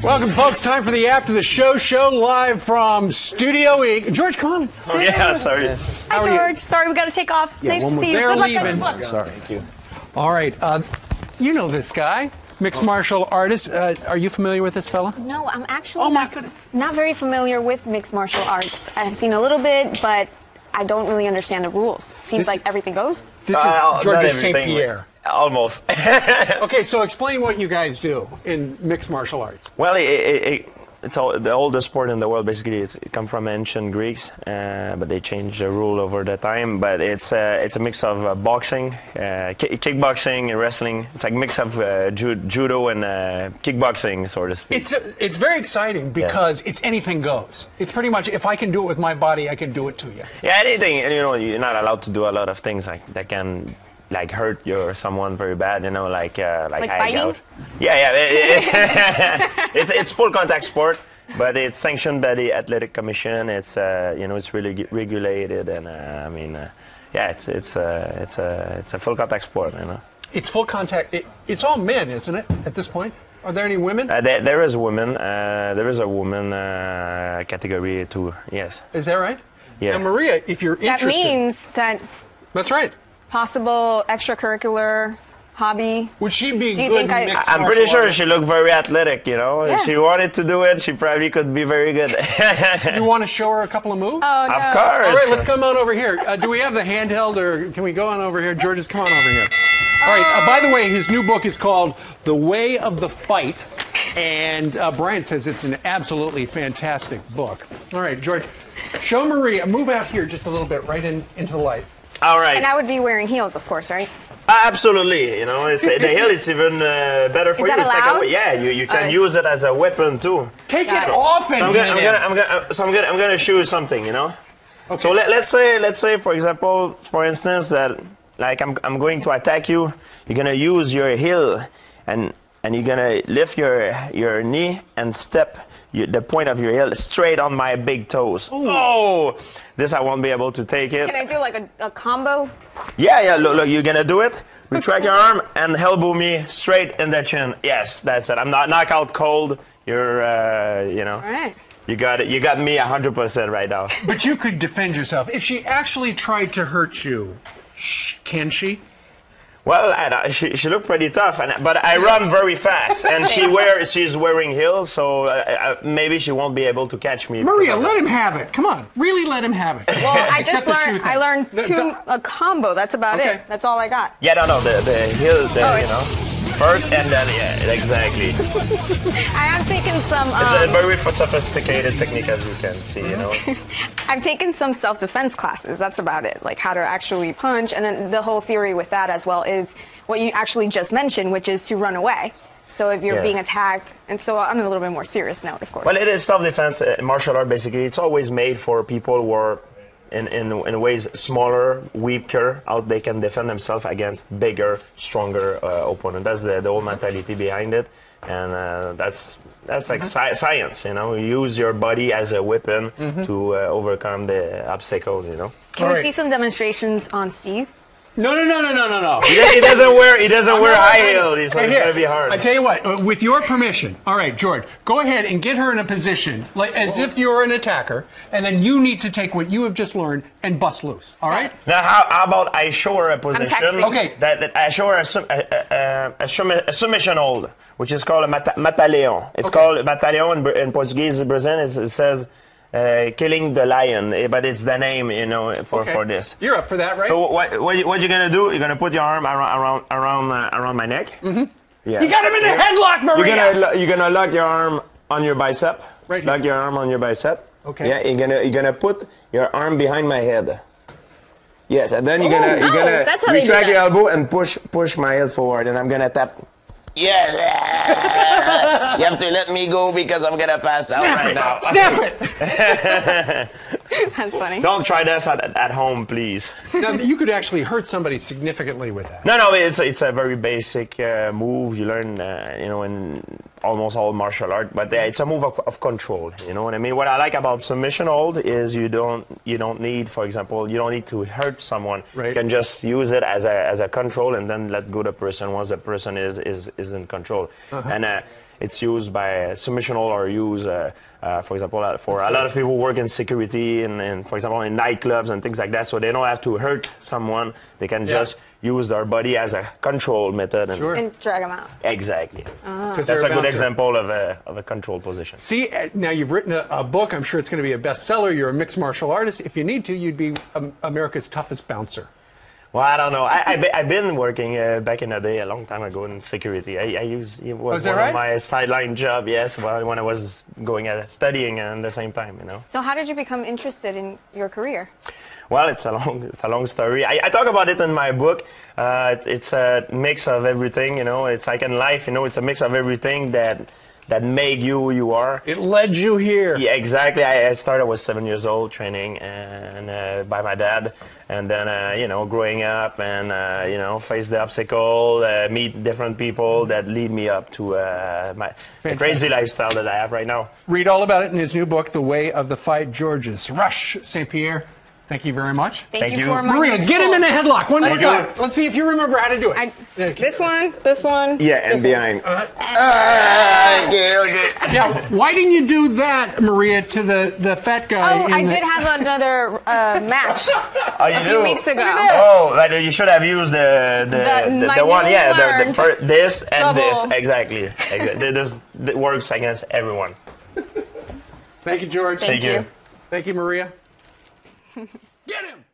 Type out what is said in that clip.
Welcome, folks. Time for the After the Show live from Studio E. George, come on. Oh, yeah, sorry. Hi, George. Sorry, we got to take off. Nice to see you. They're Good luck. leaving. Good luck. Sorry. Thank you. All right. You know this guy, mixed martial artist. Are you familiar with this fella? No, I'm actually not very familiar with mixed martial arts. I've seen a little bit, but I don't really understand the rules. Seems like everything goes. This is George St. Pierre. Almost. Okay, so explain what you guys do in mixed martial arts. Well, it's the oldest sport in the world. Basically, it comes from ancient Greeks, but they changed the rule over the time. But it's a mix of boxing, kickboxing, and wrestling. It's like a mix of judo and kickboxing, so to speak. It's very exciting because it's anything goes. It's pretty much, if I can do it with my body, I can do it to you. Yeah, anything. And you're not allowed to do a lot of things that can hurt you or someone very bad, like eye gouge. Yeah. It's full contact sport, but it's sanctioned by the Athletic Commission. It's it's really regulated, and it's a full contact sport. It's full contact. It's all men, isn't it? At this point, are there any women? There is a woman. There is a woman category too. Yes. Is that right? Yeah. Now, Maria, if you're interested, That means that that's right. possible extracurricular hobby. Would she be Do you good? think I'm pretty sure she looked very athletic. If she wanted to do it, she probably could be very good. You want to show her a couple of moves? Oh, no. Of course. All right, let's come on over here. Do we have the handheld, or can we go on over here? Georges, come on over here. All right. By the way, his new book is called The Way of the Fight, and Brian says it's an absolutely fantastic book. All right, George, show Maria. Move out here just a little bit, right into the light. All right. And I would be wearing heels, of course, right? Absolutely. It's the heel. It's even better for Is you. that allowed? You can use it as a weapon too. Take Got it it. off and I'm gonna show you something. Okay. So let's say for instance that I'm going to attack you. You're gonna use your heel and you're gonna lift your knee and step the point of your heel straight on my big toes. Ooh. Oh, this I won't be able to take it. Can I do like a combo? Yeah. Look, you're gonna do it. Retract your arm and elbow me straight in the chin. Yes, that's it. I'm not knockout cold. You're, All right. You got it. You got me 100% right now. But you could defend yourself. If she actually tried to hurt you, can she? Well, she looked pretty tough, but I run very fast, and she's wearing heels, so maybe she won't be able to catch me. Maria, let him have it. Come on, really let him have it. Well, I Except just the shoe learned. thing. I learned a combo. That's about Okay. it. That's all I got. Yeah, no, the heel, first and then exactly. I am taking some. It's a very sophisticated technique, as you can see. I've taken some self-defense classes. That's about it. Like how to actually punch, and then the whole theory with that as well is what you actually just mentioned, which is to run away. So if you're being attacked, and so on a little bit more serious note, of course. Well, it is self-defense. Martial art, basically, it's always made for people who are in ways smaller, weaker, how they can defend themselves against bigger, stronger opponent. That's the whole mentality behind it, and that's like science. You use your body as a weapon to overcome the obstacle. Can we see some demonstrations on Steve? No. He doesn't wear high heels, so it's Here, gonna be hard. I tell you what, with your permission, all right, George, go ahead and get her in a position as if you're an attacker, and then you need to take what you have just learned and bust loose. All right? Now, how about I show her a position? texting. Okay. That I show her a submission hold, which is called a mata-leão. It's called mata-leão in Portuguese. Brazil it says killing the lion, but it's the name, for this. You're up for that, right? So what you gonna do? You're gonna put your arm around my neck. Mm-hmm. Yeah. You got him in a headlock, Maria. You're gonna lock your arm on your bicep. Right here. Lock your arm on your bicep. Okay. Yeah. You're gonna put your arm behind my head. Yes, and then you're gonna that's how they do retract your that. elbow and push my head forward, and I'm gonna tap. Yeah. You have to let me go because I'm gonna pass out right now. Snap it! That's funny. Don't try this at home, please. Now, you could actually hurt somebody significantly with that. No, it's a very basic move you learn, in almost all martial art. But it's a move of control. You know what I mean? What I like about submission hold is you don't need, for example, you don't need to hurt someone. Right. You can just use it as a control and then let go the person once the person is in control. And it's used by submissional or used, for example, for a lot of people who work in security and, for example, in nightclubs and things like that. So they don't have to hurt someone. They can just use their body as a control method. And And drag them out. Exactly. 'Cause That's they're a good bouncer. example of a control position. See, now you've written a book. I'm sure it's going to be a bestseller. You're a mixed martial artist. If you need to, you'd be America's toughest bouncer. Well, I don't know. I've been working back in the day, a long time ago, in security. It was is that one right? of my sideline job, yes, when I was going studying at the same time, you know. So how did you become interested in your career? Well, it's a long story. I talk about it in my book. It's a mix of everything, you know. It's like in life, you know, it's a mix of everything that made you who you are. It led you here. Yeah, exactly. I started, I was 7 years old, training and by my dad, and then you know, growing up and you know, face the obstacle, meet different people that lead me up to the crazy lifestyle that I have right now. Read all about it in his new book, The Way of the Fight. Georges Rush St. Pierre, thank you very much. Thank you you. for my Maria, get him in a headlock one more Thank you. time. Let's see if you remember how to do it. This one. Yeah, and behind. Yeah, why didn't you do that, Maria, to the fat guy? Oh, I did have another match Oh, you a few do? weeks ago. Oh, but you should have used the my one, newly yeah, learned this and this, double. exactly. This works against everyone. Thank you, George. Thank you. Thank you, Maria. Get him!